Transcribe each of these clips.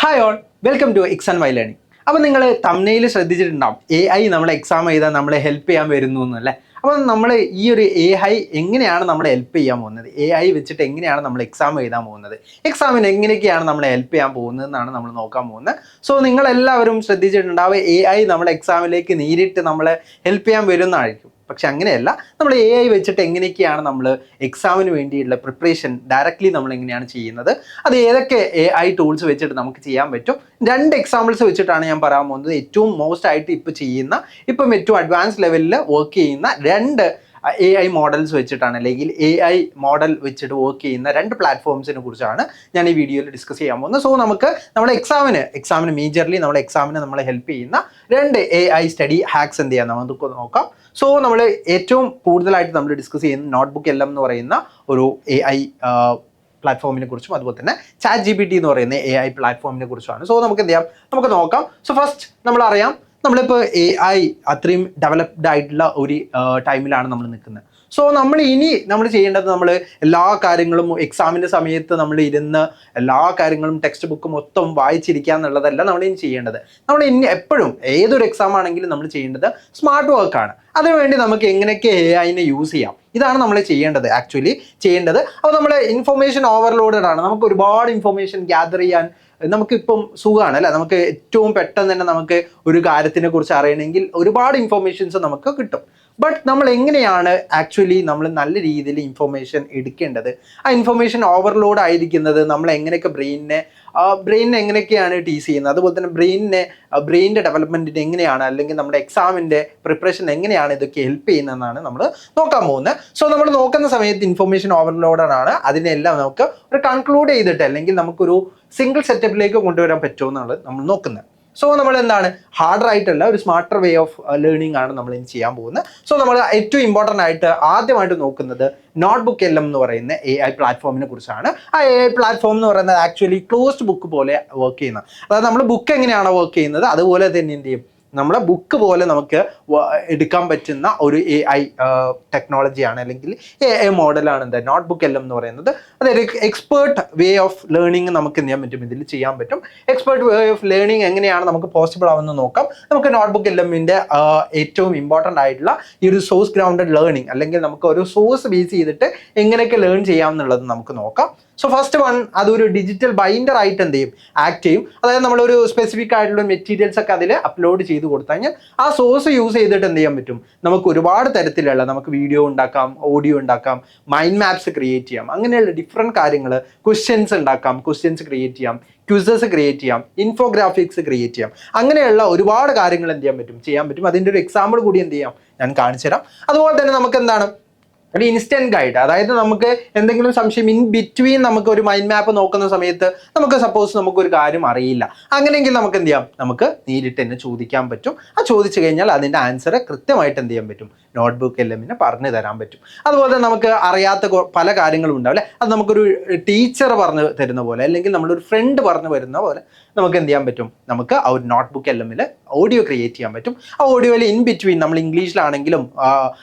Hi all, welcome to X and Y learning. അപ്പോൾ നിങ്ങൾ thumbnail ശ്രദ്ധിച്ചിട്ടുണ്ടാവും AI നമ്മളെ എക്സാം എഴുതാൻ നമ്മളെ ഹെൽപ്പ് ചെയ്യാൻ വരുന്നു എന്നല്ലേ. അപ്പോൾ നമ്മൾ ഈ ഒരു AI എങ്ങനെയാണ് നമ്മളെ ഹെൽപ്പ് ചെയ്യാൻ പോകുന്നത്, AI വെച്ചിട്ട് എങ്ങനെയാണ് നമ്മൾ എക്സാം എഴുതാൻ പോകുന്നത്, എക്സാമിന് എങ്ങനെയൊക്കെയാണ് നമ്മളെ ഹെൽപ്പ് ചെയ്യാൻ പോകുന്നതെന്നാണ് നമ്മൾ നോക്കാൻ പോകുന്നത്. സോ നിങ്ങളെല്ലാവരും ശ്രദ്ധിച്ചിട്ടുണ്ടാവും AI നമ്മളെ എക്സാമിലേക്ക് നേരിട്ട് നമ്മളെ ഹെൽപ്പ് ചെയ്യാൻ വരുന്നതായിരിക്കും. പക്ഷെ അങ്ങനെയല്ല, നമ്മൾ AI വെച്ചിട്ട് എങ്ങനെയൊക്കെയാണ് നമ്മൾ എക്സാമിന് വേണ്ടിയുള്ള പ്രിപ്പറേഷൻ ഡയറക്റ്റ്ലി നമ്മൾ എങ്ങനെയാണ് ചെയ്യുന്നത്, അത് ഏതൊക്കെ AI ടൂൾസ് വെച്ചിട്ട് നമുക്ക് ചെയ്യാൻ പറ്റും. 2 എക്സാമ്പിൾസ് വെച്ചിട്ടാണ് ഞാൻ പറയാൻ പോകുന്നത്. ഏറ്റവും മോസ്റ്റ് ആയിട്ട് ഇപ്പം ഏറ്റവും അഡ്വാൻസ് ലെവലിൽ വർക്ക് ചെയ്യുന്ന 2 AI മോഡൽസ് വെച്ചിട്ടാണ്, അല്ലെങ്കിൽ AI മോഡൽ വെച്ചിട്ട് വർക്ക് ചെയ്യുന്ന 2 പ്ലാറ്റ്ഫോംസിനെ കുറിച്ചാണ് ഞാൻ ഈ വീഡിയോയിൽ ഡിസ്കസ് ചെയ്യാൻ പോകുന്നത്. സോ നമുക്ക് നമ്മുടെ എക്സാമിന് മേജർലി നമ്മളെ എക്സാമിന് നമ്മളെ ഹെൽപ്പ് ചെയ്യുന്ന 2 AI സ്റ്റഡി ഹാക്സ് എന്ത് ചെയ്യാം നമുക്ക് നോക്കാം. സോ നമ്മൾ ഏറ്റവും കൂടുതലായിട്ട് നമ്മൾ ഡിസ്കസ് ചെയ്യുന്ന NotebookLM എന്ന് പറയുന്ന ഒരു AI പ്ലാറ്റ്ഫോമിനെ കുറിച്ചും അതുപോലെ തന്നെ ChatGPT എന്ന് പറയുന്ന AI പ്ലാറ്റ്ഫോമിനെ കുറിച്ചുമാണ്. സോ നമുക്ക് എന്ത് ചെയ്യാം, നമുക്ക് നോക്കാം. സോ ഫസ്റ്റ് നമ്മളറിയാം, നമ്മളിപ്പോൾ AI അത്രയും ഡെവലപ്ഡ് ആയിട്ടുള്ള ഒരു ടൈമിലാണ് നമ്മൾ നിൽക്കുന്നത്. സോ നമ്മൾ ചെയ്യേണ്ടത്, നമ്മൾ എല്ലാ കാര്യങ്ങളും എക്സാമിൻ്റെ സമയത്ത് നമ്മൾ ഇരുന്ന് എല്ലാ കാര്യങ്ങളും ടെക്സ്റ്റ് ബുക്ക് മൊത്തം വായിച്ചിരിക്കുക എന്നുള്ളതല്ല നമ്മൾ ഇനി ചെയ്യേണ്ടത്. നമ്മൾ ഇനി എപ്പോഴും ഏതൊരു എക്സാം ആണെങ്കിലും നമ്മൾ ചെയ്യേണ്ടത് സ്മാർട്ട് വർക്കാണ്. അതിനുവേണ്ടി നമുക്ക് എങ്ങനെയൊക്കെ AIനെ യൂസ് ചെയ്യാം, ഇതാണ് നമ്മൾ ആക്ച്വലി ചെയ്യേണ്ടത്. അപ്പോൾ നമ്മൾ ഇൻഫർമേഷൻ ഓവർലോഡഡ് ആണ്. നമുക്ക് ഒരുപാട് ഇൻഫർമേഷൻ ഗ്യാദർ ചെയ്യാൻ നമുക്കിപ്പം സുഖമാണ് അല്ലേ. നമുക്ക് ഏറ്റവും പെട്ടെന്ന് തന്നെ നമുക്ക് ഒരു കാര്യത്തിനെ കുറിച്ച് അറിയണമെങ്കിൽ ഒരുപാട് ഇൻഫർമേഷൻസ് നമുക്ക് കിട്ടും. ബട്ട് നമ്മൾ എങ്ങനെയാണ് ആക്ച്വലി നമ്മൾ നല്ല രീതിയിൽ ഇൻഫർമേഷൻ എടുക്കേണ്ടത്, ആ ഇൻഫർമേഷൻ ഓവർലോഡ് ആയിരിക്കുന്നത് നമ്മൾ എങ്ങനെയൊക്കെ ബ്രെയിനിനെ എങ്ങനെയൊക്കെയാണ് ടീസ് ചെയ്യുന്നത്, അതുപോലെ തന്നെ ബ്രെയിനിൻ്റെ ഡെവലപ്മെൻറ്റിന് എങ്ങനെയാണ്, അല്ലെങ്കിൽ നമ്മുടെ എക്സാമിൻ്റെ പ്രിപ്പറേഷൻ എങ്ങനെയാണ് ഇതൊക്കെ ഹെൽപ്പ് ചെയ്യുന്നതെന്നാണ് നമ്മൾ നോക്കാൻ പോകുന്നത്. സോ നമ്മൾ നോക്കുന്ന സമയത്ത് ഇൻഫർമേഷൻ ഓവർലോഡഡ് ആണ്. അതിനെല്ലാം നമുക്ക് ഒരു കൺക്ലൂഡ് ചെയ്തിട്ട്, അല്ലെങ്കിൽ നമുക്കൊരു സിംഗിൾ സെറ്റപ്പിലേക്ക് കൊണ്ടുവരാൻ പറ്റുമോ എന്നുള്ളത് നമ്മൾ നോക്കുന്നത്. സോ നമ്മൾ എന്താണ്, ഹാർഡർ ആയിട്ടുള്ള ഒരു സ്മാർട്ടർ വേ ഓഫ് ലേണിംഗ് ആണ് നമ്മൾ ഇനി ചെയ്യാൻ പോകുന്നത്. സോ നമ്മൾ ഏറ്റവും ഇമ്പോർട്ടൻ്റ് ആയിട്ട് ആദ്യമായിട്ട് നോക്കുന്നത് NotebookLM എന്ന് പറയുന്ന AI പ്ലാറ്റ്ഫോമിനെ കുറിച്ചാണ്. ആ AI പ്ലാറ്റ്ഫോം എന്ന് പറയുന്നത് ആക്ച്വലി ക്ലോസ്ഡ് ബുക്ക് പോലെ വർക്ക് ചെയ്യുന്നത്. അതായത് നമ്മൾ ബുക്ക് എങ്ങനെയാണോ വർക്ക് ചെയ്യുന്നത് അതുപോലെ തന്നെ എന്ത് ചെയ്യും, നമ്മുടെ ബുക്ക് പോലെ നമുക്ക് എടുക്കാൻ പറ്റുന്ന ഒരു AI ടെക്നോളജിയാണ്, അല്ലെങ്കിൽ AI മോഡലാണ് NotebookLM എന്ന് പറയുന്നത്. അതായത് എക്സ്പേർട്ട് വേ ഓഫ് ലേണിംഗ് നമുക്ക് എന്ത് ചെയ്യാൻ പറ്റും, ഇതിൽ ചെയ്യാൻ പറ്റും. എക്സ്പേർട്ട് വേ ഓഫ് ലേണിംഗ് എങ്ങനെയാണ് നമുക്ക് പോസിബിൾ ആവുമെന്ന് നോക്കാം. നമുക്ക് NotebookLMന്റെ ഏറ്റവും ഇമ്പോർട്ടൻ്റ് ആയിട്ടുള്ള ഈ ഒരു സോഴ്സ് ഗ്രൗണ്ടഡ് ലേണിംഗ്, അല്ലെങ്കിൽ നമുക്ക് ഒരു സോഴ്സ് ബേസ് ചെയ്തിട്ട് എങ്ങനെയൊക്കെ ലേൺ ചെയ്യാം എന്നുള്ളത് നമുക്ക് നോക്കാം. സോ ഫസ്റ്റ് വൺ, അതൊരു ഡിജിറ്റൽ ബൈൻഡർ ആയിട്ട് എന്ത് ചെയ്യും, ആക്ട് ചെയ്യും. അതായത് നമ്മളൊരു സ്പെസിഫിക് ആയിട്ടുള്ള മെറ്റീരിയൽസ് ഒക്കെ അതിൽ അപ്ലോഡ് ചെയ്ത് കൊടുത്തു കഴിഞ്ഞാൽ ആ സോഴ്സ് യൂസ് ചെയ്തിട്ട് എന്ത് ചെയ്യാൻ പറ്റും, നമുക്ക് ഒരുപാട് തരത്തിലുള്ള, നമുക്ക് വീഡിയോ ഉണ്ടാക്കാം, ഓഡിയോ ഉണ്ടാക്കാം, മൈൻഡ് മാപ്സ് ക്രിയേറ്റ് ചെയ്യാം, അങ്ങനെയുള്ള ഡിഫറെൻറ്റ് കാര്യങ്ങൾ, ക്വസ്റ്റ്യൻസ് ഉണ്ടാക്കാം, ക്വസ്റ്റ്യൻസ് ക്രിയേറ്റ് ചെയ്യാം, ക്വിസസ് ക്രിയേറ്റ് ചെയ്യാം, ഇൻഫോഗ്രാഫിക്സ് ക്രിയേറ്റ് ചെയ്യാം, അങ്ങനെയുള്ള ഒരുപാട് കാര്യങ്ങൾ എന്ത് ചെയ്യാൻ പറ്റും. അതിൻ്റെ ഒരു എക്സാമ്പിൾ കൂടി എന്ത് ചെയ്യാം, ഞാൻ കാണിച്ചു തരാം. അതുപോലെ തന്നെ നമുക്ക് എന്താണ്, ഒരു ഇൻസ്റ്റന്റ് ഗൈഡ്. അതായത് നമുക്ക് എന്തെങ്കിലും സംശയം ഇൻ ബിറ്റ്വീൻ നമുക്ക് ഒരു മൈൻഡ് മാപ്പ് നോക്കുന്ന സമയത്ത് നമുക്ക് സപ്പോസ് നമുക്കൊരു കാര്യം അറിയില്ല, അങ്ങനെയെങ്കിൽ നമുക്ക് എന്ത് ചെയ്യാം, നമുക്ക് നേരിട്ട് തന്നെ ചോദിക്കാൻ പറ്റും. ആ ചോദിച്ചു കഴിഞ്ഞാൽ അതിൻ്റെ ആൻസർ കൃത്യമായിട്ട് എന്ത് ചെയ്യാൻ പറ്റും, NotebookLMന് പറഞ്ഞു തരാൻ പറ്റും. അതുപോലെ തന്നെ നമുക്ക് അറിയാത്ത പല കാര്യങ്ങളും ഉണ്ടാവും അല്ലേ, അത് നമുക്കൊരു ടീച്ചർ പറഞ്ഞു തരുന്ന പോലെ, അല്ലെങ്കിൽ നമ്മളൊരു ഫ്രണ്ട് പറഞ്ഞു വരുന്ന പോലെ നമുക്ക് എന്ത് ചെയ്യാൻ പറ്റും, നമുക്ക് ആ ഒരു NotebookLMൽ ഓഡിയോ ക്രിയേറ്റ് ചെയ്യാൻ പറ്റും. ആ ഓഡിയോയിൽ ഇൻ ബിറ്റ്വീൻ നമ്മൾ ഇംഗ്ലീഷിലാണെങ്കിലും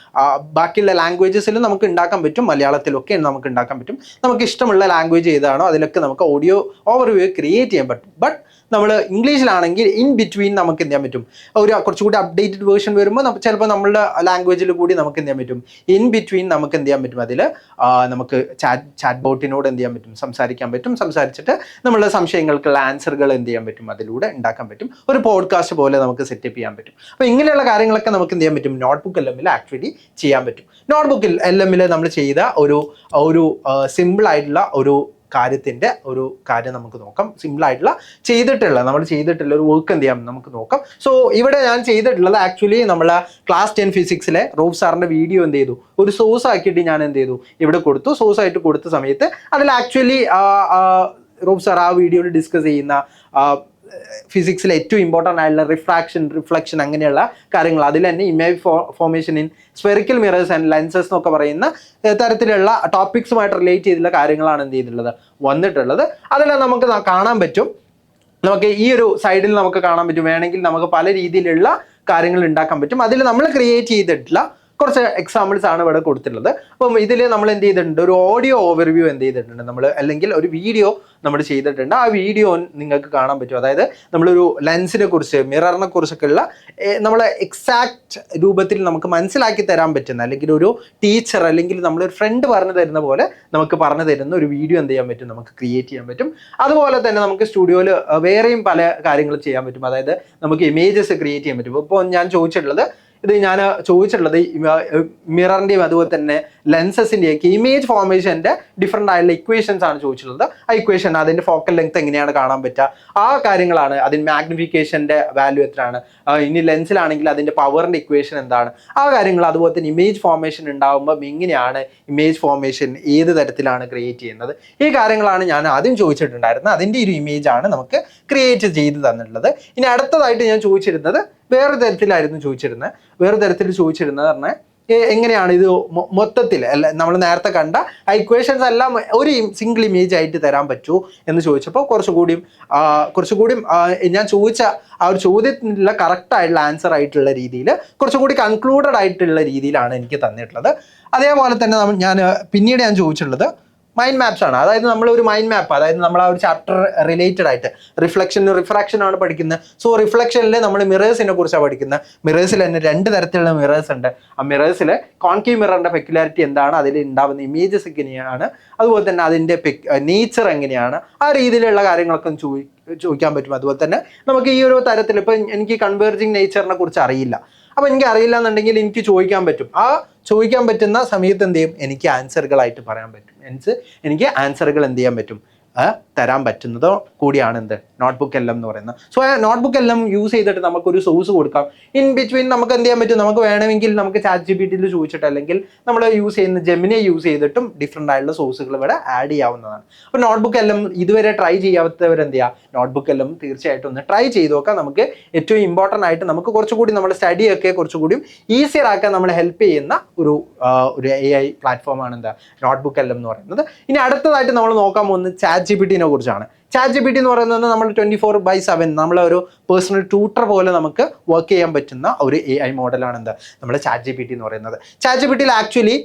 ബാക്കിയുള്ള ലാംഗ്വേജസിലും നമുക്ക് ഉണ്ടാക്കാൻ പറ്റും, മലയാളത്തിലൊക്കെ നമുക്ക് ഉണ്ടാക്കാൻ പറ്റും. നമുക്ക് ഇഷ്ടമുള്ള ലാംഗ്വേജ് ഏതാണോ അതിലൊക്കെ നമുക്ക് ഓഡിയോ ഓവർവ്യൂ ക്രിയേറ്റ് ചെയ്യാൻ പറ്റും. ബട്ട് നമ്മൾ ഇംഗ്ലീഷിലാണെങ്കിൽ ഇൻ ബിറ്റ്വീൻ നമുക്ക് എന്ത് ചെയ്യാൻ പറ്റും, ഒരു കുറച്ചുകൂടി അപ്ഡേറ്റഡ് വേർഷൻ വരുമ്പോൾ ചിലപ്പോൾ നമ്മളുടെ ലാംഗ്വേജിൽ കൂടി നമുക്ക് എന്ത് ചെയ്യാൻ പറ്റും, ഇൻ ബിറ്റ്വീൻ നമുക്ക് എന്ത് ചെയ്യാൻ പറ്റും, അതിൽ നമുക്ക് ചാറ്റ് ബോട്ടിനോട് എന്ത് ചെയ്യാൻ പറ്റും, സംസാരിച്ചിട്ട് നമ്മളുടെ സംശയങ്ങൾക്കുള്ള ആൻസറുകൾ എന്ത് ചെയ്യാൻ പറ്റും, അതിലൂടെ ഉണ്ടാക്കാൻ പറ്റും. ഒരു പോഡ്കാസ്റ്റ് പോലെ നമുക്ക് സെറ്റപ്പ് ചെയ്യാൻ പറ്റും. അപ്പോൾ ഇങ്ങനെയുള്ള കാര്യങ്ങളൊക്കെ നമുക്ക് എന്ത് ചെയ്യാൻ പറ്റും, NotebookLMൽ ആക്ച്വലി ചെയ്യാൻ പറ്റും. NotebookLMൽ നമ്മൾ ചെയ്ത ഒരു സിമ്പിൾ ആയിട്ടുള്ള ഒരു കാര്യം നമുക്ക് നോക്കാം. സിമ്പിളായിട്ടുള്ള നമ്മൾ ചെയ്തിട്ടുള്ള ഒരു വർക്ക് എന്ത് ചെയ്യാം നമുക്ക് നോക്കാം. സോ ഇവിടെ ഞാൻ ചെയ്തിട്ടുള്ളത് ആക്ച്വലി നമ്മളെ ക്ലാസ് 10 ഫിസിക്സിലെ റൂഫ് സാറിൻ്റെ വീഡിയോ എന്ത് ചെയ്തു, ഒരു സോഴ്സ് ആക്കിയിട്ട് ഞാൻ എന്ത് ചെയ്തു, ഇവിടെ കൊടുത്തു. സോഴ്സ് ആയിട്ട് കൊടുത്ത സമയത്ത് അതിൽ ആക്ച്വലി റൂഫ് സാർ ആ വീഡിയോയിൽ ഡിസ്കസ് ചെയ്യുന്ന ഫിസിക്സിലെ ഏറ്റവും ഇമ്പോർട്ടൻ്റ് ആയിട്ടുള്ള റിഫ്ലക്ഷൻ അങ്ങനെയുള്ള കാര്യങ്ങൾ, അതിൽ തന്നെ image formation in spherical mirrors and lenses എന്നൊക്കെ പറയുന്ന തരത്തിലുള്ള ടോപ്പിക്സുമായിട്ട് റിലേറ്റ് ചെയ്തിട്ടുള്ള കാര്യങ്ങളാണ് എന്ത് ചെയ്തിട്ടുള്ളത്, വന്നിട്ടുള്ളത്. അതിൽ നമുക്ക് കാണാൻ പറ്റും, നമുക്ക് ഈ ഒരു സൈഡിൽ നമുക്ക് കാണാൻ പറ്റും, വേണമെങ്കിൽ നമുക്ക് പല രീതിയിലുള്ള കാര്യങ്ങൾ ഉണ്ടാക്കാൻ പറ്റും. അതിൽ നമ്മൾ ക്രിയേറ്റ് ചെയ്തിട്ടുള്ള കുറച്ച് എക്സാമ്പിൾസ് ആണ് ഇവിടെ കൊടുത്തിട്ടുള്ളത്. അപ്പം ഇതിൽ നമ്മൾ എന്ത് ചെയ്തിട്ടുണ്ട്, ഒരു ഓഡിയോ ഓവർവ്യൂ എന്ത് ചെയ്തിട്ടുണ്ട് നമ്മൾ, അല്ലെങ്കിൽ ഒരു വീഡിയോ നമ്മൾ ചെയ്തിട്ടുണ്ട്. ആ വീഡിയോ നിങ്ങൾക്ക് കാണാൻ പറ്റും. അതായത് നമ്മളൊരു ലെൻസിനെ കുറിച്ച്, മിററിനെ കുറിച്ചൊക്കെ ഉള്ള നമ്മളെ എക്സാക്ട് രൂപത്തിൽ നമുക്ക് മനസ്സിലാക്കി തരാൻ പറ്റുന്ന, അല്ലെങ്കിൽ ഒരു ടീച്ചർ അല്ലെങ്കിൽ നമ്മളൊരു ഫ്രണ്ട് പറഞ്ഞു തരുന്ന പോലെ നമുക്ക് പറഞ്ഞു തരുന്ന ഒരു വീഡിയോ എന്ത് ചെയ്യാൻ പറ്റും, നമുക്ക് ക്രിയേറ്റ് ചെയ്യാൻ പറ്റും. അതുപോലെ തന്നെ നമുക്ക് സ്റ്റുഡിയോയിൽ വേറെയും പല കാര്യങ്ങളും ചെയ്യാൻ പറ്റും. അതായത് നമുക്ക് ഇമേജസ് ക്രിയേറ്റ് ചെയ്യാൻ പറ്റും. ഇപ്പോൾ ഞാൻ ചോദിച്ചിട്ടുള്ളത്, ഞാൻ ചോദിച്ചിട്ടുള്ളത് മിററിൻ്റെയും അതുപോലെ തന്നെ ലെൻസസിൻ്റെയൊക്കെ ഇമേജ് ഫോർമേഷൻ്റെ ഡിഫറെൻ്റ് ആയിട്ടുള്ള ഇക്വേഷൻസ് ആണ് ചോദിച്ചിട്ടുള്ളത്. ആ ഇക്വേഷൻ, അതിൻ്റെ ഫോക്കൽ ലെങ്ത് എങ്ങനെയാണ് കാണാൻ പറ്റുക, ആ കാര്യങ്ങളാണ്. അതിന് മാഗ്നിഫിക്കേഷൻ്റെ വാല്യൂ എത്രയാണ്, ഇനി ലെൻസിലാണെങ്കിൽ അതിൻ്റെ പവറിൻ്റെ ഇക്വേഷൻ എന്താണ്, ആ കാര്യങ്ങൾ. അതുപോലെ തന്നെ ഇമേജ് ഫോർമേഷൻ ഉണ്ടാകുമ്പോൾ എങ്ങനെയാണ് ഇമേജ് ഫോർമേഷൻ, ഏത് തരത്തിലാണ് ക്രിയേറ്റ് ചെയ്യുന്നത്, ഈ കാര്യങ്ങളാണ് ഞാൻ ആദ്യം ചോദിച്ചിട്ടുണ്ടായിരുന്നത്. അതിൻ്റെ ഒരു ഇമേജാണ് നമുക്ക് ക്രിയേറ്റ് ചെയ്ത് തന്നിട്ടുള്ളത്. ഇനി അടുത്തതായിട്ട് ഞാൻ ചോദിച്ചിരുന്നത് വേറെ തരത്തിലായിരുന്നു ചോദിച്ചിരുന്നത് പറഞ്ഞാൽ എങ്ങനെയാണ് ഇത് മൊത്തത്തിൽ നമ്മൾ നേരത്തെ കണ്ട ഇക്വേഷൻസ് എല്ലാം ഒരു സിംഗിൾ ഇമേജ് ആയിട്ട് തരാൻ പറ്റൂ എന്ന് ചോദിച്ചപ്പോൾ കുറച്ചുകൂടി ഞാൻ ചോദിച്ച ആ ഒരു ചോദ്യത്തിനുള്ള കറക്റ്റ് ആയിട്ടുള്ള ആൻസർ ആയിട്ടുള്ള രീതിയിൽ കുറച്ചുകൂടി കൺക്ലൂഡഡ് ആയിട്ടുള്ള രീതിയിലാണ് എനിക്ക് തന്നിട്ടുള്ളത്. അതേപോലെ തന്നെ പിന്നീട് ഞാൻ ചോദിച്ചിട്ടുള്ളത് മൈൻഡ് മാപ്സ് ആണ്. അതായത് നമ്മളൊരു മൈൻഡ് മാപ്പ്, അതായത് നമ്മൾ ആ ഒരു ചാപ്റ്റർ റിലേറ്റഡ് ആയിട്ട് റിഫ്രാക്ഷൻ ആണ് പഠിക്കുന്നത്. സോ റിഫ്ലക്ഷനിൽ നമ്മൾ മിറേഴ്സിനെ കുറിച്ചാണ് പഠിക്കുന്നത്. മിറേഴ്സിൽ തന്നെ 2 തരത്തിലുള്ള മിറേഴ്സ് ഉണ്ട്. ആ മിറേഴ്സിൽ കോൺകേവ് മിററിന്റെ പെക്യുലാരിറ്റി എന്താണ്, അതിൽ ഉണ്ടാകുന്ന ഇമേജസ് എങ്ങനെയാണ്, അതുപോലെ തന്നെ അതിൻ്റെ നേച്ചർ എങ്ങനെയാണ്, ആ രീതിയിലുള്ള കാര്യങ്ങളൊക്കെ ചോദിക്കാൻ പറ്റും. അതുപോലെ തന്നെ നമുക്ക് ഈ ഒരു തരത്തിൽ ഇപ്പം എനിക്ക് കൺവേർജിങ് നേച്ചറിനെ കുറിച്ച് അറിയില്ല, അപ്പം എനിക്ക് അറിയില്ല എന്നുണ്ടെങ്കിൽ എനിക്ക് ചോദിക്കാൻ പറ്റും. ആ ചോദിക്കാൻ പറ്റുന്ന സമയത്ത് എന്ത് ചെയ്യും, എനിക്ക് ആൻസറുകളായിട്ട് പറയാൻ പറ്റും. എനിക്ക് ആൻസറുകൾ എന്ത് ചെയ്യാൻ പറ്റും, തരാൻ പറ്റുന്നതോ കൂടിയാണ് എന്ത് നോട്ട്ബുക്ക് എല്ലാം എന്ന് പറയുന്നത്. സോ നോട്ട്ബുക്ക് എല്ലാം യൂസ് ചെയ്തിട്ട് നമുക്കൊരു സോഴ്സ് കൊടുക്കാം. ഇൻ ബിറ്റ്വീൻ നമുക്ക് എന്ത് ചെയ്യാൻ പറ്റും, നമുക്ക് വേണമെങ്കിൽ നമുക്ക് ChatGPT ചോദിച്ചിട്ട്, അല്ലെങ്കിൽ നമ്മൾ യൂസ് ചെയ്യുന്ന ജെമിനി യൂസ് ചെയ്തിട്ടും ഡിഫറെൻ്റ് ആയിട്ടുള്ള സോഴ്സുകൾ ഇവിടെ ആഡ് ചെയ്യാവുന്നതാണ്. അപ്പോൾ നോട്ട്ബുക്ക് എല്ലാം ഇതുവരെ ട്രൈ ചെയ്യാത്തവർ എന്ത് ചെയ്യുക, നോട്ട്ബുക്ക് എല്ലാം തീർച്ചയായിട്ടും ഒന്ന് ട്രൈ ചെയ്ത് നോക്കാം. നമുക്ക് ഏറ്റവും ഇമ്പോർട്ടൻ്റ് ആയിട്ട് നമുക്ക് കുറച്ചുകൂടി നമ്മുടെ സ്റ്റഡിയൊക്കെ കുറച്ചുകൂടി ഈസിയർ ആക്കാൻ നമ്മളെ ഹെൽപ്പ് ചെയ്യുന്ന ഒരു AI പ്ലാറ്റ്ഫോമാണ് എന്താ നോട്ട്ബുക്ക് എല്ലാം എന്ന് പറയുന്നത്. ഇനി അടുത്തതായിട്ട് നമ്മൾ നോക്കാൻ പോകുന്നത് ChatGPT കുറിച്ചാണ്. ChatGPT എന്ന് പറയുന്നത് നമ്മൾ 24/7 നമ്മളൊരു പേഴ്സണൽ ട്യൂട്ടർ പോലെ നമുക്ക് വർക്ക് ചെയ്യാൻ പറ്റുന്ന ഒരു AI മോഡലാണ് എന്താ നമ്മുടെ ChatGPT എന്ന് പറയുന്നത്. ChatGPTയിൽ ആക്ച്വലി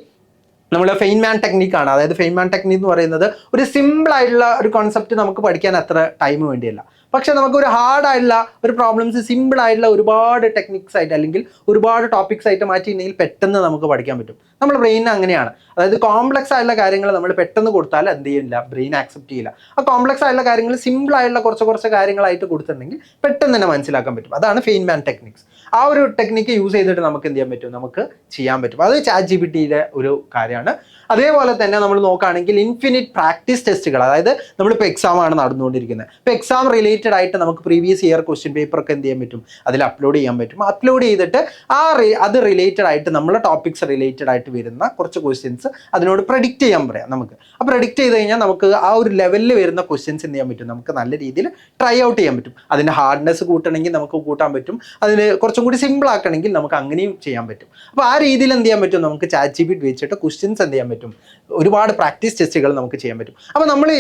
നമ്മൾ ഫെയ്ൻമാൻ ടെക്നിക്കാണ്. അതായത് ഫെയ്ൻമാൻ ടെക്നിക്ക് എന്ന് പറയുന്നത് ഒരു സിമ്പിൾ ആയിട്ടുള്ള ഒരു കോൺസെപ്റ്റ് നമുക്ക് പഠിക്കാൻ അത്ര ടൈം വേണ്ടിയല്ല. പക്ഷെ നമുക്കൊരു ഹാർഡായിട്ടുള്ള ഒരു പ്രോബ്ലംസ് സിമ്പിൾ ആയിട്ടുള്ള ഒരുപാട് ടെക്നിക്സ് ആയിട്ട് അല്ലെങ്കിൽ ഒരുപാട് ടോപ്പിക്സ് ആയിട്ട് മാറ്റിയിട്ടുണ്ടെങ്കിൽ പെട്ടെന്ന് നമുക്ക് പഠിക്കാൻ പറ്റും. നമ്മുടെ ബ്രെയിൻ അങ്ങനെയാണ്. അതായത് കോംപ്ലക്സ് ആയിട്ടുള്ള കാര്യങ്ങൾ നമ്മൾ പെട്ടെന്ന് കൊടുത്താൽ എന്ത് ചെയ്യില്ല, ബ്രെയിൻ ആക്സെപ്റ്റ് ചെയ്യില്ല. ആ കോംപ്ലക്സ് ആയിട്ടുള്ള കാര്യങ്ങൾ സിമ്പിൾ ആയിട്ടുള്ള കുറച്ച് കാര്യങ്ങളായിട്ട് കൊടുത്തിട്ടുണ്ടെങ്കിൽ പെട്ടെന്ന് തന്നെ മനസ്സിലാക്കാൻ പറ്റും. അതാണ് ഫെയ്ൻമാൻ ടെക്നിക്സ്. ആ ഒരു ടെക്നിക്ക് യൂസ് ചെയ്തിട്ട് നമുക്ക് എന്ത് ചെയ്യാൻ പറ്റും, നമുക്ക് ചെയ്യാൻ പറ്റും. അത് ChatGPTയിലെ ഒരു കാര്യമാണ്. അതേപോലെ തന്നെ നമ്മൾ നോക്കുകയാണെങ്കിൽ ഇൻഫിനിറ്റ് പ്രാക്ടീസ് ടെസ്റ്റുകൾ, അതായത് നമ്മളിപ്പോൾ എക്സാമാണ് നടന്നുകൊണ്ടിരിക്കുന്നത്. ഇപ്പോൾ എക്സാം റിലേറ്റഡ് ആയിട്ട് നമുക്ക് പ്രീവിയസ് ഇയർ ക്വസ്റ്റ്യൻ പേപ്പറൊക്കെ എന്ത് ചെയ്യാൻ പറ്റും, അതിൽ അപ്ലോഡ് ചെയ്യാൻ പറ്റും. അപ്ലോഡ് ചെയ്തിട്ട് അത് റിലേറ്റഡ് ആയിട്ട് നമ്മളെ ടോപ്പിക്സ് റിലേറ്റഡ് ആയിട്ട് വരുന്ന കുറച്ച് ക്വസ്റ്റ്യൻസ് അതിനോട് പ്രഡിക്റ്റ് ചെയ്യാൻ പറയാം നമുക്ക്. ആ പ്രഡിക്റ്റ് ചെയ്ത് കഴിഞ്ഞാൽ നമുക്ക് ആ ഒരു ലെവലിൽ വരുന്ന ക്വസ്റ്റ്യൻസ് എന്ത് ചെയ്യാൻ പറ്റും, നമുക്ക് നല്ല രീതിയിൽ ട്രൈ ഔട്ട് ചെയ്യാൻ പറ്റും. അതിൻ്റെ ഹാർഡ്നെസ് കൂട്ടണമെങ്കിൽ നമുക്ക് കൂട്ടാൻ പറ്റും. അതിന് കുറച്ചും കൂടി സിമ്പിൾ ആക്കണമെങ്കിൽ നമുക്ക് അങ്ങനെയും ചെയ്യാൻ പറ്റും. അപ്പോൾ ആ രീതിയിൽ എന്ത് ചെയ്യാൻ പറ്റും, നമുക്ക് ChatGPT വെച്ചിട്ട് ക്വസ്റ്റ്യൻസ് എന്ത് ചെയ്യാൻ പറ്റും, ഒരുപാട് പ്രാക്ടീസ് ടെസ്റ്റുകൾ നമുക്ക് ചെയ്യാൻ പറ്റും. അപ്പോൾ നമ്മൾ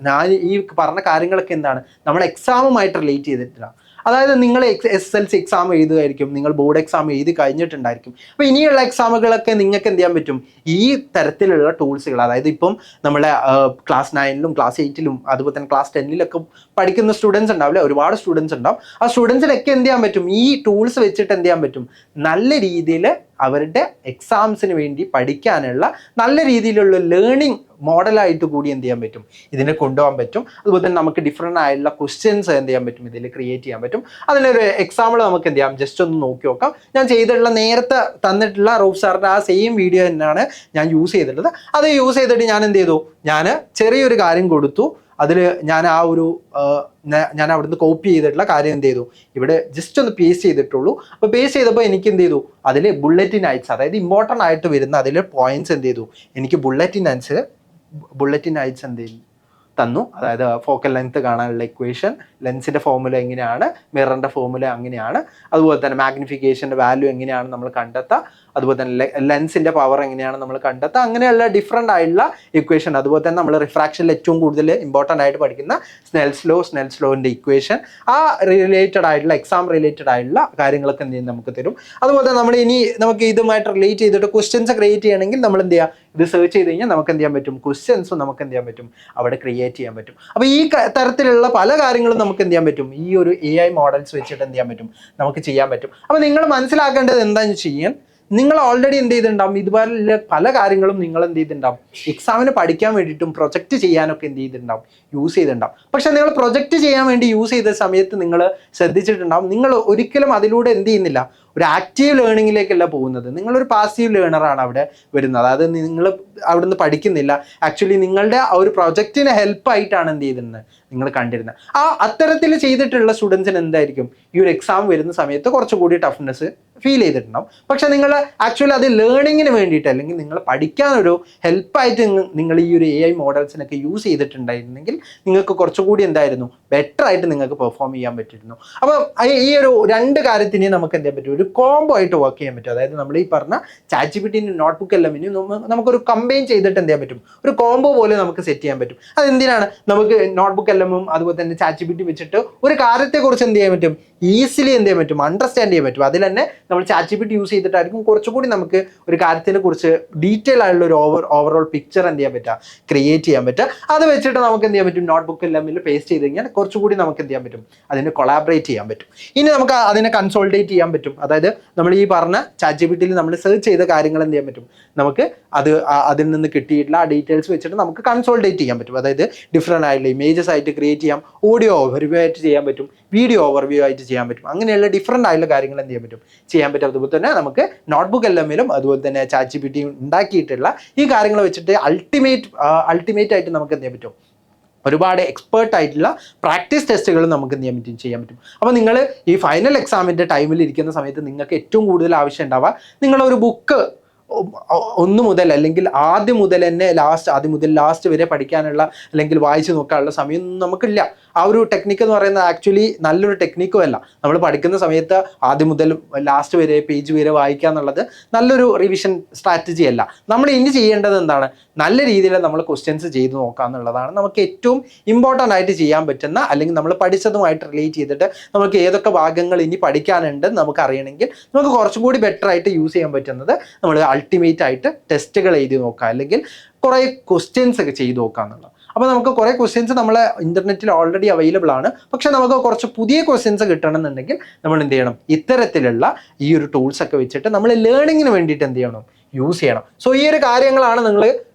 ഞാൻ ഈ പറഞ്ഞ കാര്യങ്ങളൊക്കെ എന്താണ്, നമ്മൾ എക്സാമുമായിട്ട് റിലേറ്റ് ചെയ്തിട്ടില്ല. അതായത് നിങ്ങൾ SSLC എക്സാം എഴുതുമായിരിക്കും, നിങ്ങൾ ബോർഡ് എക്സാം എഴുതി കഴിഞ്ഞിട്ടുണ്ടായിരിക്കും. അപ്പോൾ ഇനിയുള്ള എക്സാമുകളൊക്കെ നിങ്ങൾക്ക് എന്ത് ചെയ്യാൻ പറ്റും, ഈ തരത്തിലുള്ള ടൂൾസുകൾ, അതായത് ഇപ്പം നമ്മളെ ക്ലാസ് 9ലും ക്ലാസ് 8ലും അതുപോലെ തന്നെ ക്ലാസ് 10ലൊക്കെ പഠിക്കുന്ന സ്റ്റുഡൻസ് ഉണ്ടാവില്ല, ഒരുപാട് സ്റ്റുഡൻസ് ഉണ്ടാവും. ആ സ്റ്റുഡൻസിനൊക്കെ എന്ത് ചെയ്യാൻ പറ്റും, ഈ ടൂൾസ് വെച്ചിട്ട് എന്ത് ചെയ്യാൻ പറ്റും, നല്ല രീതിയിൽ അവരുടെ എക്സാംസിന് വേണ്ടി പഠിക്കാനുള്ള നല്ല രീതിയിലുള്ള ലേണിംഗ് മോഡലായിട്ട് കൂടി എന്ത് ചെയ്യാൻ പറ്റും, ഇതിനെ കൊണ്ടുപോകാൻ പറ്റും. അതുപോലെ തന്നെ നമുക്ക് ഡിഫറെൻ്റ് ആയിട്ടുള്ള ക്വസ്റ്റ്യൻസ് എന്ത് ചെയ്യാൻ പറ്റും, ഇതിൽ ക്രിയേറ്റ് ചെയ്യാൻ പറ്റും. അതിനൊരു എക്സാമ്പിൾ നമുക്ക് എന്ത് ചെയ്യാം, ജസ്റ്റ് ഒന്ന് നോക്കി നോക്കാം. ഞാൻ ചെയ്തിട്ടുള്ള നേരത്തെ തന്നിട്ടുള്ള റൂഫ് സാറിൻ്റെ ആ സെയിം വീഡിയോ തന്നെയാണ് ഞാൻ യൂസ് ചെയ്തിട്ടുള്ളത്. അത് യൂസ് ചെയ്തിട്ട് ഞാൻ എന്ത് ചെയ്തു, ഞാൻ ചെറിയൊരു കാര്യം കൊടുത്തു. അതിൽ ഞാൻ ഞാൻ അവിടുന്ന് കോപ്പി ചെയ്തിട്ടുള്ള കാര്യം എന്ത് ചെയ്തു, ഇവിടെ ജസ്റ്റ് ഒന്ന് പേസ്റ്റ് ചെയ്തിട്ടുള്ളൂ. അപ്പോൾ പേസ്റ്റ് ചെയ്തപ്പോൾ എനിക്ക് എന്ത് ചെയ്തു, അതിൽ ബുള്ളറ്റിൻ ഹൈറ്റ്സ്, അതായത് ഇമ്പോർട്ടൻ്റ് ആയിട്ട് വരുന്ന അതിൽ പോയിന്റ്സ് എന്ത് ചെയ്തു, എനിക്ക് ബുള്ളറ്റിൻ ഹൈറ്റ്സ് എന്ത് ചെയ്തു, തന്നു. അതായത് ഫോക്കൽ ലെങ്ത് കാണാനുള്ള ഇക്വേഷൻ, ലെൻസിൻ്റെ ഫോർമുല എങ്ങനെയാണ്, മിററിൻ്റെ ഫോർമുല അങ്ങനെയാണ്, അതുപോലെ തന്നെ മാഗ്നിഫിക്കേഷൻ്റെ വാല്യൂ എങ്ങനെയാണ് നമ്മൾ കണ്ടെത്തുക, അതുപോലെ തന്നെ ലെൻസിൻ്റെ പവർ എങ്ങനെയാണ് നമ്മൾ കണ്ടെത്തുക, അങ്ങനെയുള്ള ഡിഫറെൻ്റ് ആയിട്ടുള്ള ഇക്വേഷൻ. അതുപോലെ തന്നെ നമ്മൾ റിഫ്രാക്ഷനിൽ ഏറ്റവും കൂടുതൽ ഇമ്പോർട്ടൻ്റ് ആയിട്ട് പഠിക്കുന്ന സ്നെൽസ് ലോൻ്റെ ഇക്വേഷൻ, ആ റിലേറ്റഡ് ആയിട്ടുള്ള എക്സാം റിലേറ്റഡ് ആയിട്ടുള്ള കാര്യങ്ങളൊക്കെ എന്ത് ചെയ്യും നമുക്ക് തരും. അതുപോലെ തന്നെ നമുക്ക് ഇതുമായിട്ട് റിലേറ്റ് ചെയ്തിട്ട് ക്വസ്റ്റ്യൻസ് ക്രിയേറ്റ് ചെയ്യണമെങ്കിൽ നമ്മൾ എന്ത് ചെയ്യുക, ഇത് സെർച്ച് ചെയ്ത് കഴിഞ്ഞാൽ നമുക്ക് എന്ത് ചെയ്യാൻ പറ്റും, ക്വസ്റ്റ്യൻസും നമുക്ക് എന്ത് ചെയ്യാൻ പറ്റും അവിടെ ക്രിയേറ്റ് ചെയ്യാൻ പറ്റും. അപ്പോൾ ഈ തരത്തിലുള്ള പല കാര്യങ്ങളും നമുക്ക് എന്ത് ചെയ്യാൻ പറ്റും, ഈ ഒരു AI മോഡൽസ് വെച്ചിട്ട് എന്ത് ചെയ്യാൻ പറ്റും, നമുക്ക് ചെയ്യാൻ പറ്റും. അപ്പോൾ നിങ്ങൾ മനസ്സിലാക്കേണ്ടത് എന്താണെന്ന് ചെയ്യാൻ, നിങ്ങൾ ഓൾറെഡി എന്ത് ചെയ്തിട്ടുണ്ടാവും, ഇതുപോലെ പല കാര്യങ്ങളും നിങ്ങൾ എന്ത് ചെയ്തിട്ടുണ്ടാവും, എക്സാമിന് പഠിക്കാൻ വേണ്ടിയിട്ടും പ്രൊജക്റ്റ് ചെയ്യാനൊക്കെ എന്ത് ചെയ്തിട്ടുണ്ടാവും, യൂസ് ചെയ്തിട്ടുണ്ടാവും. പക്ഷെ നിങ്ങൾ പ്രൊജക്റ്റ് ചെയ്യാൻ വേണ്ടി യൂസ് ചെയ്ത സമയത്ത് നിങ്ങൾ ശ്രദ്ധിച്ചിട്ടുണ്ടാവും, നിങ്ങൾ ഒരിക്കലും അതിലൂടെ എന്ത് ചെയ്യുന്നില്ല, ഒരു ആക്റ്റീവ് ലേണിങ്ങിലേക്കല്ല പോകുന്നത്, നിങ്ങളൊരു പാസീവ് ലേണറാണ് അവിടെ വരുന്നത്. അതായത് നിങ്ങൾ അവിടെ നിന്ന് പഠിക്കുന്നില്ല, ആക്ച്വലി നിങ്ങളുടെ ആ ഒരു പ്രൊജക്റ്റിന് ഹെൽപ്പായിട്ടാണ് എന്ത് ചെയ്തിരുന്നത് നിങ്ങൾ കണ്ടിരുന്നത്. അത്തരത്തിൽ ചെയ്തിട്ടുള്ള സ്റ്റുഡൻസിന് എന്തായിരിക്കും ഈ ഒരു എക്സാം വരുന്ന സമയത്ത് കുറച്ചുകൂടി ടഫ്നെസ് ഫീൽ ചെയ്തിട്ടുണ്ടാവും. പക്ഷെ നിങ്ങൾ ആക്ച്വലി അത് ലേണിങ്ങിന് വേണ്ടിയിട്ട് അല്ലെങ്കിൽ നിങ്ങൾ പഠിക്കാനൊരു ഹെൽപ്പായിട്ട് നിങ്ങൾ ഈ ഒരു AI മോഡൽസിനൊക്കെ യൂസ് ചെയ്തിട്ടുണ്ടായിരുന്നെങ്കിൽ നിങ്ങൾക്ക് കുറച്ചുകൂടി എന്തായിരുന്നു, ബെറ്റർ ആയിട്ട് നിങ്ങൾക്ക് പെർഫോം ചെയ്യാൻ പറ്റിയിരുന്നു. അപ്പോൾ ഈ ഒരു രണ്ട് കാര്യത്തിനെ നമുക്ക് എന്ത് ചെയ്യാൻ പറ്റും, ഒരു കോംബോ ആയിട്ട് വർക്ക് ചെയ്യാൻ പറ്റും. അതായത് നമ്മൾ ഈ പറഞ്ഞ ChatGPT നോട്ട്ബുക്ക് എല്ലാം നമുക്കൊരു കമ്പൈൻ ചെയ്തിട്ട് എന്ത് ചെയ്യാൻ പറ്റും, ഒരു കോംബോ പോലെ നമുക്ക് സെറ്റ് ചെയ്യാൻ പറ്റും. അതെന്തിനാണ്, നമുക്ക് നോട്ട്ബുക്ക് എല്ലാമും അതുപോലെ തന്നെ ChatGPT വെച്ചിട്ട് ഒരു കാര്യത്തെക്കുറിച്ച് എന്ത് ചെയ്യാൻ പറ്റും, ഈസിലി എന്ത് ചെയ്യാൻ പറ്റും, അണ്ടർസ്റ്റാൻഡ് ചെയ്യാൻ പറ്റും. അതിൽ തന്നെ നമ്മൾ ChatGPT യൂസ് ചെയ്തിട്ടായിരിക്കും കുറച്ചുകൂടി നമുക്ക് ഒരു കാര്യത്തിനെ കുറിച്ച് ഡീറ്റെയിൽ ആയിട്ടുള്ള ഒരു ഓവറോൾ പിക്ചർ എന്ത് ചെയ്യാൻ പറ്റുക, ക്രിയേറ്റ് ചെയ്യാൻ പറ്റുക. അത് വെച്ചിട്ട് നമുക്ക് എന്ത് ചെയ്യാൻ പറ്റും, നോട്ട്ബുക്ക് എല്ലാമിൽ പേസ്റ്റ് ചെയ്ത് കഴിഞ്ഞാൽ കുറച്ചുകൂടി നമുക്ക് എന്ത് ചെയ്യാൻ പറ്റും, അതിനെ കൊളാബറേറ്റ് ചെയ്യാൻ പറ്റും. ഇനി നമുക്ക് അതിനെ കൺസോൾട്ടേറ്റ് ചെയ്യാൻ പറ്റും. അതായത് നമ്മൾ ഈ പറഞ്ഞ ChatGPTയിൽ നമ്മൾ സെർച്ച് ചെയ്ത കാര്യങ്ങൾ എന്ത് ചെയ്യാൻ പറ്റും, നമുക്ക് അതിൽ നിന്ന് കിട്ടിയിട്ടുള്ള ആ ഡീറ്റെയിൽസ് വെച്ചിട്ട് നമുക്ക് കൺസോൾട്ടേറ്റ് ചെയ്യാൻ പറ്റും. അതായത് ഡിഫറെൻ്റ് ആയിട്ടുള്ള ഇമേജസ് ആയിട്ട് ക്രിയേറ്റ് ചെയ്യാം, ഓഡിയോ ഓവർവ്യൂ ആയിട്ട് ചെയ്യാൻ പറ്റും, വീഡിയോ ഓവർവ്യൂ ആയിട്ട് ചെയ്യാൻ പറ്റും. അങ്ങനെയുള്ള ഡിഫറെൻ്റ് ആയിട്ടുള്ള കാര്യങ്ങൾ എന്ത് ചെയ്യാൻ പറ്റും, ചെയ്യാൻ പറ്റും. അതുപോലെ തന്നെ നമുക്ക് നോട്ട്ബുക്ക് എല്ലാമിലും അതുപോലെ തന്നെ ChatGPT ഉണ്ടാക്കിയിട്ടുള്ള ഈ കാര്യങ്ങൾ വെച്ചിട്ട് അൾട്ടിമേറ്റ് ആയിട്ട് നമുക്ക് എന്ത് ചെയ്യാൻ പറ്റും, ഒരുപാട് എക്സ്പേർട്ട് ആയിട്ടുള്ള പ്രാക്ടീസ് ടെസ്റ്റുകൾ നമുക്ക് എന്ത് ചെയ്യാൻ പറ്റും. അപ്പോൾ നിങ്ങൾ ഈ ഫൈനൽ എക്സാമിൻ്റെ ടൈമിൽ ഇരിക്കുന്ന സമയത്ത് നിങ്ങൾക്ക് ഏറ്റവും കൂടുതൽ ആവശ്യം ഉണ്ടാവുക, നിങ്ങളൊരു ബുക്ക് ഒന്ന് മുതൽ അല്ലെങ്കിൽ ആദ്യം മുതൽ തന്നെ ആദ്യം മുതൽ ലാസ്റ്റ് വരെ പഠിക്കാനുള്ള അല്ലെങ്കിൽ വായിച്ച് നോക്കാനുള്ള സമയമൊന്നും നമുക്കില്ല. ആ ഒരു ടെക്നിക്ക് എന്ന് പറയുന്നത് ആക്ച്വലി നല്ലൊരു ടെക്നിക്കും അല്ല. നമ്മൾ പഠിക്കുന്ന സമയത്ത് ആദ്യം മുതൽ ലാസ്റ്റ് വരെ പേജ് വരെ വായിക്കുക എന്നുള്ളത് നല്ലൊരു റിവിഷൻ സ്ട്രാറ്റജി അല്ല. നമ്മൾ ഇനി ചെയ്യേണ്ടത് എന്താണ്, നല്ല രീതിയിൽ നമ്മൾ ക്വസ്റ്റ്യൻസ് ചെയ്ത് നോക്കുക എന്നുള്ളതാണ് നമുക്ക് ഏറ്റവും ഇമ്പോർട്ടൻ്റ് ആയിട്ട് ചെയ്യാൻ പറ്റുന്ന, അല്ലെങ്കിൽ നമ്മൾ പഠിച്ചതുമായിട്ട് റിലേറ്റ് ചെയ്തിട്ട് നമുക്ക് ഏതൊക്കെ ഭാഗങ്ങൾ ഇനി പഠിക്കാനുണ്ട് നമുക്ക് അറിയണമെങ്കിൽ നമുക്ക് കുറച്ചും കൂടി ബെറ്റർ ആയിട്ട് യൂസ് ചെയ്യാൻ പറ്റുന്നത് നമ്മൾ അൾട്ടിമേറ്റ് ആയിട്ട് ടെസ്റ്റുകൾ എഴുതി നോക്കുക, അല്ലെങ്കിൽ കുറേ ക്വസ്റ്റ്യൻസ് ഒക്കെ ചെയ്ത് നോക്കുക എന്നുള്ളത്. അപ്പോൾ നമുക്ക് കുറേ ക്വസ്റ്റ്യൻസ് നമ്മളെ ഇൻ്റർനെറ്റിൽ ഓൾറെഡി അവൈലബിൾ ആണ്. പക്ഷെ നമുക്ക് കുറച്ച് പുതിയ ക്വസ്റ്റ്യൻസ് കിട്ടണമെന്നുണ്ടെങ്കിൽ നമ്മൾ എന്ത് ചെയ്യണം, ഇത്തരത്തിലുള്ള ഈ ഒരു ടൂൾസ് ഒക്കെ വെച്ചിട്ട് നമ്മൾ ലേണിങ്ങിന് വേണ്ടിയിട്ട് എന്ത് ചെയ്യണം, യൂസ് ചെയ്യണം. സോ ഈ ഒരു കാര്യങ്ങളാണ് നിങ്ങൾ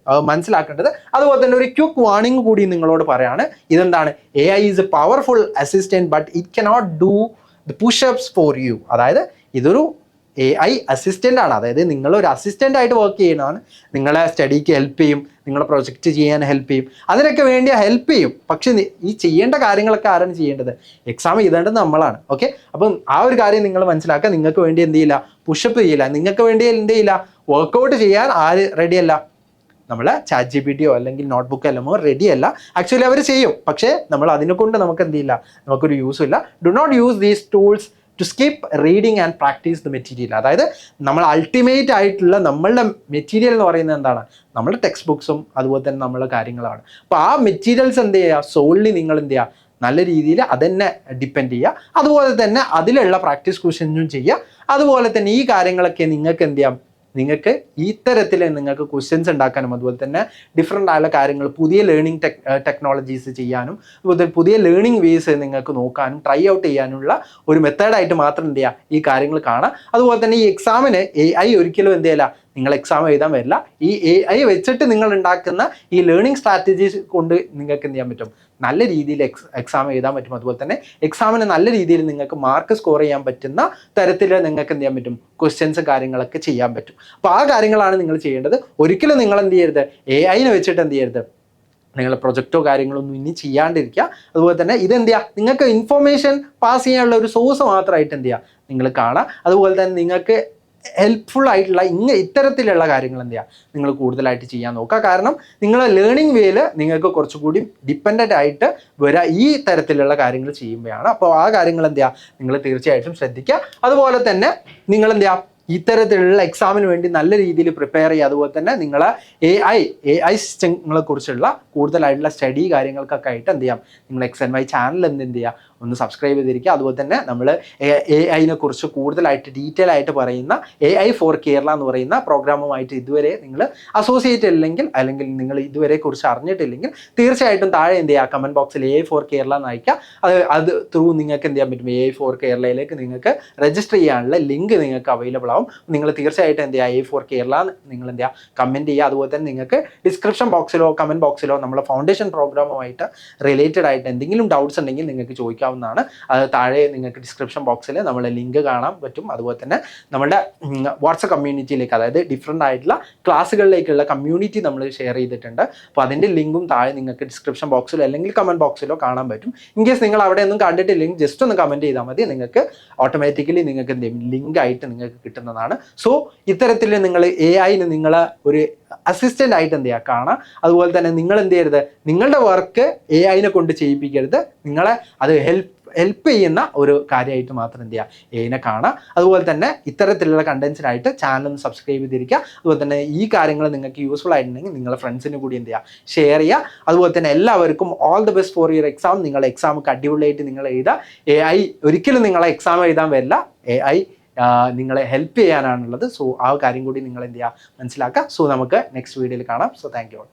മനസ്സിലാക്കേണ്ടത്. അതുപോലെ തന്നെ ഒരു ക്വിക്ക് വാർണിംഗ് കൂടി നിങ്ങളോട് പറയാണ്. ഇതെന്താണ്, AI is A powerful assistant but it cannot do the push-ups for you. അതായത് ഇതൊരു AI അസിസ്റ്റൻ്റ് ആണ്. അതായത് നിങ്ങളൊരു അസിസ്റ്റൻ്റ് ആയിട്ട് വർക്ക് ചെയ്യുന്നതാണ്. നിങ്ങളെ സ്റ്റഡിക്ക് ഹെൽപ്പ് ചെയ്യും, നിങ്ങളെ പ്രൊജക്റ്റ് ചെയ്യാൻ ഹെൽപ്പ് ചെയ്യും, അതിനൊക്കെ വേണ്ടി ഹെൽപ്പ് ചെയ്യും. പക്ഷെ ഈ ചെയ്യേണ്ട കാര്യങ്ങളൊക്കെ ആരാണ് ചെയ്യേണ്ടത്, എക്സാം എഴുതേണ്ടത് നമ്മളാണ്. ഓക്കെ, അപ്പം ആ ഒരു കാര്യം നിങ്ങൾ മനസ്സിലാക്കുക. നിങ്ങൾക്ക് വേണ്ടി എന്ത് ചെയ്യില്ല, പുഷപ്പ് ചെയ്യില്ല, നിങ്ങൾക്ക് വേണ്ടി എന്ത് ചെയ്യില്ല, വർക്കൗട്ട് ചെയ്യാൻ ആര് റെഡിയല്ല, നമ്മളെ ChatGPTയോ അല്ലെങ്കിൽ നോട്ട്ബുക്ക് എല്ലാമോ റെഡിയല്ല. ആക്ച്വലി അവർ ചെയ്യും, പക്ഷേ നമ്മൾ അതിനെ കൊണ്ട് നമുക്ക് എന്ത് ചെയ്യില്ല, നമുക്കൊരു യൂസും ഇല്ല. Do not use these tools to skip reading and practice the material. അതായത് നമ്മൾ അൾട്ടിമേറ്റ് ആയിട്ടുള്ള നമ്മളുടെ മെറ്റീരിയൽ എന്ന് പറയുന്നത് എന്താണ്, നമ്മുടെ ടെക്സ്റ്റ് ബുക്സും അതുപോലെ തന്നെ നമ്മളുടെ കാര്യങ്ങളാണ്. അപ്പോൾ ആ മെറ്റീരിയൽസ് എന്ത് ചെയ്യുക, സോൾലി നിങ്ങൾ എന്ത് ചെയ്യുക, നല്ല രീതിയിൽ അതെന്നെ ഡിപ്പെൻഡ് ചെയ്യുക. അതുപോലെ തന്നെ അതിലുള്ള പ്രാക്ടീസ് ക്വസ്റ്റ്യൻസും ചെയ്യുക. അതുപോലെ തന്നെ ഈ കാര്യങ്ങളൊക്കെ നിങ്ങൾക്ക് എന്ത് ചെയ്യാം, നിങ്ങൾക്ക് ഇത്തരത്തിൽ നിങ്ങൾക്ക് ക്വസ്റ്റ്യൻസ് ഉണ്ടാക്കാനും അതുപോലെ തന്നെ ഡിഫറെൻ്റ് ആയുള്ള കാര്യങ്ങൾ, പുതിയ ലേണിംഗ് ടെക്നോളജീസ് ചെയ്യാനും അതുപോലെ പുതിയ ലേണിംഗ് വേസ് നിങ്ങൾക്ക് നോക്കാനും ട്രൈ ഔട്ട് ചെയ്യാനുള്ള ഒരു മെത്തേഡായിട്ട് മാത്രം എന്ത് ചെയ്യുക, ഈ കാര്യങ്ങൾ കാണാം. അതുപോലെ തന്നെ ഈ എക്സാമിന് AI ഒരിക്കലും എന്ത് ചെയ്യില്ല, നിങ്ങൾ എക്സാം എഴുതാൻ വരില്ല. ഈ AI വെച്ചിട്ട് നിങ്ങൾ ഉണ്ടാക്കുന്ന ഈ ലേണിംഗ് സ്ട്രാറ്റജീസ് കൊണ്ട് നിങ്ങൾക്ക് എന്ത് ചെയ്യാൻ പറ്റും, നല്ല രീതിയിൽ എക്സാം എഴുതാൻ പറ്റും. അതുപോലെ തന്നെ എക്സാമിന് നല്ല രീതിയിൽ നിങ്ങൾക്ക് മാർക്ക് സ്കോർ ചെയ്യാൻ പറ്റുന്ന തരത്തിൽ നിങ്ങൾക്ക് എന്ത് ചെയ്യാൻ പറ്റും, ക്വസ്റ്റ്യൻസ് കാര്യങ്ങളൊക്കെ ചെയ്യാൻ പറ്റും. അപ്പോൾ ആ കാര്യങ്ങളാണ് നിങ്ങൾ ചെയ്യേണ്ടത്. ഒരിക്കലും നിങ്ങൾ എന്ത് ചെയ്യരുത്, AIനെ വെച്ചിട്ട് എന്ത് ചെയ്യരുത്, നിങ്ങൾ പ്രൊജക്റ്റോ കാര്യങ്ങളൊന്നും ഇനി ചെയ്യാണ്ടിരിക്കുക. അതുപോലെ തന്നെ ഇതെന്ത് ചെയ്യുക, നിങ്ങൾക്ക് ഇൻഫോർമേഷൻ പാസ് ചെയ്യാനുള്ള ഒരു സോഴ്സ് മാത്രമായിട്ട് എന്ത് ചെയ്യുക, നിങ്ങൾ കാണുക. അതുപോലെ തന്നെ നിങ്ങൾക്ക് ഹെൽപ്ഫുൾ ആയിട്ടുള്ള ഇത്തരത്തിലുള്ള കാര്യങ്ങൾ എന്ത് ചെയ്യുക, നിങ്ങൾ കൂടുതലായിട്ട് ചെയ്യാൻ നോക്കുക. കാരണം നിങ്ങളെ ലേണിംഗ് വേയിൽ നിങ്ങൾക്ക് കുറച്ചുകൂടി ഡിപ്പെൻഡൻ്റ് ആയിട്ട് വരിക ഈ തരത്തിലുള്ള കാര്യങ്ങൾ ചെയ്യുമ്പോഴാണ്. അപ്പോൾ ആ കാര്യങ്ങൾ എന്ത് ചെയ്യുക, നിങ്ങൾ തീർച്ചയായിട്ടും ശ്രദ്ധിക്കുക. അതുപോലെ തന്നെ നിങ്ങൾ എന്ത് ചെയ്യുക, ഇത്തരത്തിലുള്ള എക്സാമിന് വേണ്ടി നല്ല രീതിയിൽ പ്രിപ്പയർ ചെയ്യുക. അതുപോലെ തന്നെ നിങ്ങൾ എ ഐ സിസ്റ്റങ്ങളെ കുറിച്ചുള്ള കൂടുതലായിട്ടുള്ള സ്റ്റഡി കാര്യങ്ങൾക്കൊക്കെ ആയിട്ട് എന്ത് ചെയ്യാം, നിങ്ങൾ XNY ചാനൽ എന്ത് ചെയ്യുക, ഒന്ന് സബ്സ്ക്രൈബ് ചെയ്തിരിക്കുക. അതുപോലെ തന്നെ നമ്മൾ AI കുറിച്ച് കൂടുതലായിട്ട് ഡീറ്റെയിൽ ആയിട്ട് പറയുന്ന AI ഫോർ കേരള എന്ന് പറയുന്ന പ്രോഗ്രാമുമായിട്ട് ഇതുവരെ നിങ്ങൾ അസോസിയേറ്റ് അല്ലെങ്കിൽ നിങ്ങൾ ഇതുവരെ കുറിച്ച് അറിഞ്ഞിട്ടില്ലെങ്കിൽ തീർച്ചയായിട്ടും താഴെ എന്ത് ചെയ്യുക, കമൻറ്റ് ബോക്സിൽ AI ഫോർ കേരള എന്ന് അയക്കുക. അത് ത്രൂ നിങ്ങൾക്ക് എന്ത് ചെയ്യാൻ പറ്റും, AI ഫോർ കേരളയിലേക്ക് നിങ്ങൾക്ക് രജിസ്റ്റർ ചെയ്യാനുള്ള ലിങ്ക് നിങ്ങൾക്ക് അവൈലബിൾ ആവും. നിങ്ങൾ തീർച്ചയായിട്ടും എന്ത് ചെയ്യുക, AI ഫോർ കേരള നിങ്ങൾ എന്ത് ചെയ്യുക, കമൻറ്റ് ചെയ്യുക. അതുപോലെ തന്നെ നിങ്ങൾക്ക് ഡിസ്ക്രിപ്ഷൻ ബോക്സിലോ കമൻറ്റ് ബോക്സിലോ നമ്മുടെ ഫൗണ്ടേഷൻ പ്രോഗ്രാമുമായിട്ട് റിലേറ്റഡ് ആയിട്ട് എന്തെങ്കിലും ഡൗട്ട്സ് ഉണ്ടെങ്കിൽ നിങ്ങൾക്ക് ചോദിക്കാവുന്നതാണ്. അത് താഴെ നിങ്ങൾക്ക് ഡിസ്ക്രിപ്ഷൻ ബോക്സിൽ നമ്മളെ ലിങ്ക് കാണാൻ പറ്റും. അതുപോലെ തന്നെ നമ്മുടെ വാട്സപ്പ് കമ്മ്യൂണിറ്റിയിലേക്ക്, അതായത് ഡിഫറെൻ്റ് ആയിട്ടുള്ള ക്ലാസ്സുകളിലേക്കുള്ള കമ്മ്യൂണിറ്റി നമ്മൾ ഷെയർ ചെയ്തിട്ടുണ്ട്. അപ്പോൾ അതിൻ്റെ ലിങ്കും താഴെ നിങ്ങൾക്ക് ഡിസ്ക്രിപ്ഷൻ ബോക്സിലോ അല്ലെങ്കിൽ കമൻറ്റ് ബോക്സിലോ കാണാൻ പറ്റും. ഇൻ കേസ് നിങ്ങൾ അവിടെ ഒന്നും കണ്ടിട്ടില്ലെങ്കിൽ ജസ്റ്റ് ഒന്ന് കമൻറ്റ് ചെയ്താൽ മതി, നിങ്ങൾക്ക് ഓട്ടോമാറ്റിക്കലി നിങ്ങൾക്ക് എന്ത് ചെയ്യും, ലിങ്ക് ആയിട്ട് നിങ്ങൾക്ക് കിട്ടുന്നതാണ്. സോ ഇത്തരത്തിൽ നിങ്ങൾ AI നിങ്ങൾ ഒരു അസിസ്റ്റൻ്റ് ആയിട്ട് എന്ത് ചെയ്യുക, കാണാം. അതുപോലെ തന്നെ നിങ്ങൾ എന്ത് ചെയ്യരുത്, നിങ്ങളുടെ വർക്ക് AI കൊണ്ട് ചെയ്യിപ്പിക്കരുത്. നിങ്ങളെ അത് ഹെൽപ്പ് ചെയ്യുന്ന ഒരു കാര്യമായിട്ട് മാത്രം എന്ത് ചെയ്യുക, AI കാണാം. അതുപോലെ തന്നെ ഇത്തരത്തിലുള്ള കണ്ടൻസിനായിട്ട് ചാനൽ ഒന്ന് സബ്സ്ക്രൈബ് ചെയ്തിരിക്കുക. അതുപോലെ തന്നെ ഈ കാര്യങ്ങൾ നിങ്ങൾക്ക് യൂസ്ഫുൾ ആയിട്ടുണ്ടെങ്കിൽ നിങ്ങളുടെ ഫ്രണ്ട്സിന് കൂടി എന്ത് ചെയ്യുക, ഷെയർ ചെയ്യുക. അതുപോലെ തന്നെ എല്ലാവർക്കും all the best for your exam. നിങ്ങളുടെ എക്സാമൊക്കെ അടിപൊളിയായിട്ട് നിങ്ങൾ എഴുതുക. AI ഒരിക്കലും നിങ്ങളെ എക്സാം എഴുതാൻ വരില്ല, AI നിങ്ങളെ ഹെൽപ്പ് ചെയ്യാനാണുള്ളത്. സോ ആ കാര്യം കൂടി നിങ്ങൾ എന്ത് ചെയ്യുക, മനസ്സിലാക്കുക. സോ നമുക്ക് നെക്സ്റ്റ് വീഡിയോയിൽ കാണാം. So thank you.